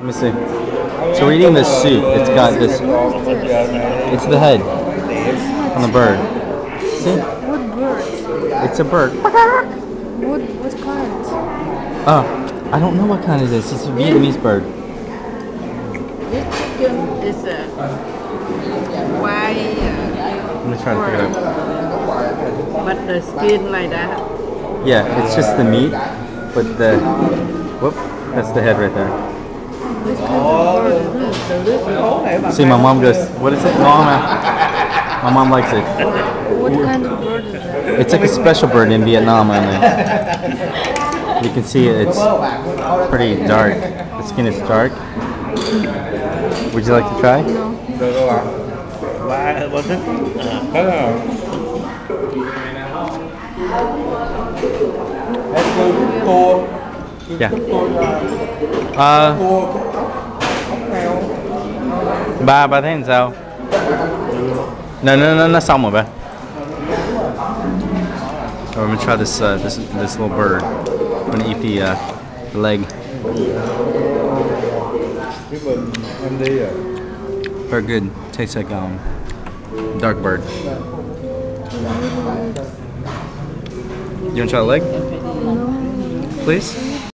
Let me see. So we're eating this soup. It's got this. It's the head on the bird. See? What bird? It's a bird. What kind? I don't know what kind it is. It's a Vietnamese bird. This chicken is a white. Let me try to pick it up. But the skin like that. Yeah, it's just the meat, but the whoop, that's the head right there. This kind of bird is delicious. See, my mom goes, what is it? Mama. My mom likes it. What kind of bird is it? It's like a special bird in Vietnam only. You can see it's pretty dark. The skin is dark. Would you like to try? No. Yeah. Bà thấy làm sao? No, nó xong rồi bà. Oh, I'm gonna try this this little bird. I'm gonna eat the leg. Very good. Tastes like dark bird. You wanna try the leg? No. Please?